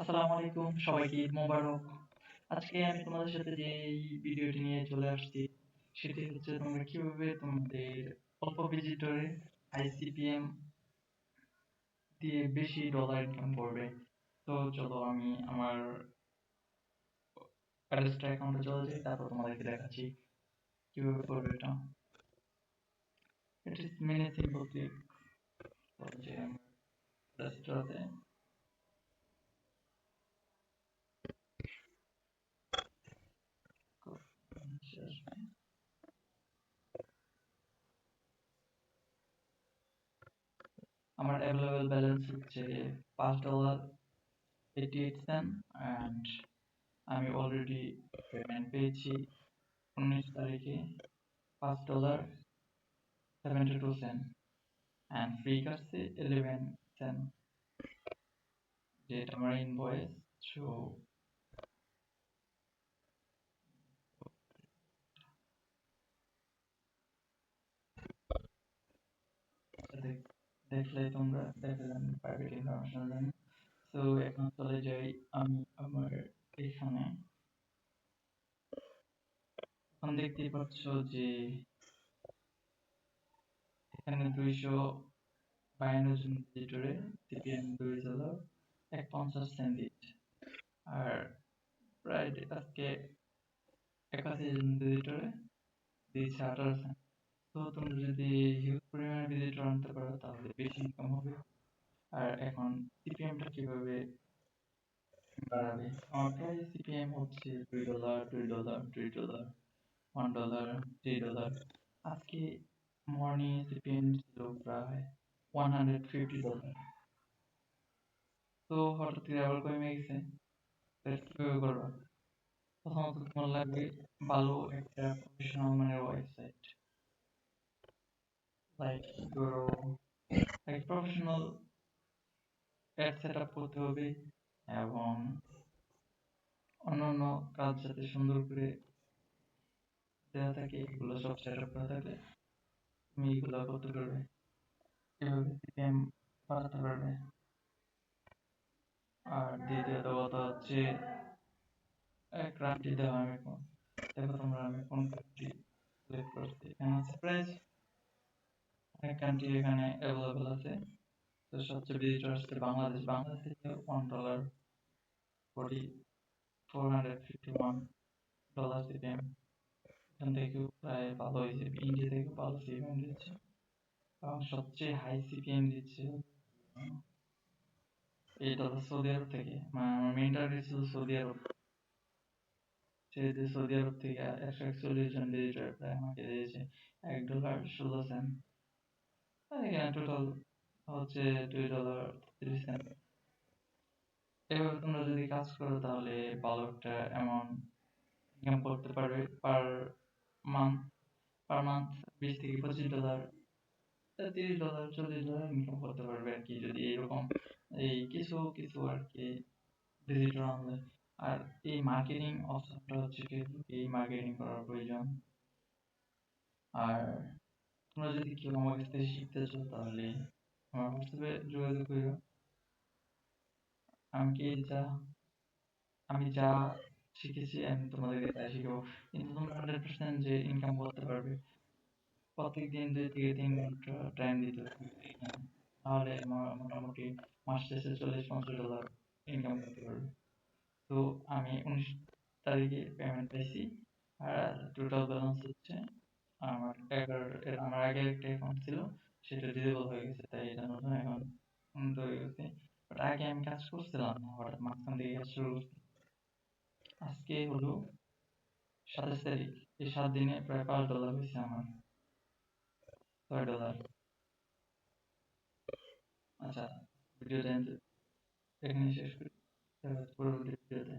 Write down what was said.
আসসালামু আলাইকুম, সবাইকে ঈদ মোবারক। আজকে আমি তোমাদের সাথে যে এই ভিডিওটি নিয়ে চলে আসছি সেটি হচ্ছে তোমরা কিভাবে তোমাদের অল্প ভিজিটরে হাই সিপিএম দিয়ে বেশি ডলার ইনকাম করবে। তো চলো আমি আমার প্যালেস্টা অ্যাকাউন্টে চলে যাই, তারপর তোমাদেরকে দেখাচ্ছি কিভাবে করবে এটা। It is many simple trick. যে আমার প্যালেস্টাতে আমার অ্যাভেলেবল ব্যালেন্স হচ্ছে $5.88 অ্যান্ড আমি অলরেডি পেমেন্ট পেয়েছি 19 তারিখে $5.72 অ্যান্ড ফ্রি কাটছে 11 সেন্ট, যেটা আমার ইনভয়েস। সো দেখলে তোমরা দেখলেন প্রাইভেট ইনফরমেশন জানি। সো এখন চলে যাই আমি আমার এখানে। এখন দেখতেই পাচ্ছ যে এখানে 252 জন ভিজিটরে সিপিএম $2.51 দিচ্ছে। আর প্রায় আজকে 81 জন ভিজিটরে দিয়েছে 18 সেন্ট। তো তোমরা যদি হিউজ পরিমাণে ভিজিটর আনতে পারো তাহলে বেশি ইনকাম হবে। আর এখন সিপিএমটা কিভাবে বাড়াবে? আমার প্রায় সিপিএম হচ্ছে $2, $2, $3, $1, $3। আজকে মর্নিং সিপিএম ছিল প্রায় $150। তো হঠাৎ করে আবার কমে গেছে। কিভাবে করবা? প্রথমত তোমার লাগবে ভালো একটা প্রফেশনাল মানের ওয়েবসাইট, লাইক ধরো like professional ad set up করতে হবে এবং অন্যান্য কাজ যাতে সুন্দর করে দেওয়া থাকে এগুলো সব সেট আপ করা থাকলে তুমি এগুলো করতে পারবে, এভাবে সিপিএম বাড়াতে পারবে। আর দ্বিতীয়ত কথা হচ্ছে কান্ট্রি দেওয়া। আমি এখন দেখো তোমরা আমি কোন কান্ট্রি সিলেক্ট করছি। এখানে আছে প্রাইস, অনেক কান্ট্রি এখানে অ্যাভেলেবল আছে। তো সবচেয়ে ভিজিটর আসছে বাংলাদেশ। বাংলাদেশ থেকে $1.451 সিপিএম। এখান থেকেও প্রায় ভালো হয়েছে। ইন্ডিয়া থেকে ভালো সিপিএম দিচ্ছে এবং সবচেয়ে হাই সিপিএম দিচ্ছে এইটা তো সৌদি আরব থেকে। মানে আমার মেইন টার্গেট ছিল সৌদি আরব। সেহেতু সৌদি আরব থেকে 141 জন ভিজিটর প্রায় আমাকে দিয়েছে $1.16। আর এখানে টোটাল হচ্ছে $2.30। এভাবে তোমরা যদি কাজ করো তাহলে ভালো একটা অ্যামাউন্ট ইনকাম করতে পারবে মান্থ পার মান্থ $20 থেকে $25, $30, $40 ইনকাম করতে পারবে আর কি, যদি এরকম এই কিছু কিছু আর কি ভিজিটর আনলে। আর এই মার্কেটিং অপশনটা হচ্ছে ফেসবুকে এই মার্কেটিং করার প্রয়োজন। আর তোমরা যদি কেউ আমার কাছ থেকে শিখতে চাও তাহলে আমার হোয়াটসঅ্যাপে যোগাযোগ করো। আমি যা আমি যা শিখেছি আমি তোমাদেরকে তাই শিখাবো, কিন্তু তোমরা 100% যে ইনকাম করতে পারবে প্রত্যেকদিন 2 থেকে 3 ঘন্টা টাইম দিতে হবে এখানে। তাহলে মোটামুটি মাস শেষে $40-50 ইনকাম করতে পারবে। তো আমি 19 তারিখে পেমেন্ট পাইছি আর টোটাল ব্যালেন্স হচ্ছে আমার আগে একটা অ্যাকাউন্ট ছিল সেটা ডিসেবল হয়ে গেছে, তাই এটা নতুন অ্যাকাউন্ট হয়ে গেছে। বাট আগে আমি কাজ করছিলাম না, হঠাৎ মাঝখান থেকে কাজ শুরু করছি। আজকে হলো 27 তারিখ, এই 7 দিনে প্রায় $5 হয়েছে আমার, $6। আচ্ছা, ভিডিওটা এখানে শেষ করি, দেখা হচ্ছে পরবর্তী ভিডিওতে।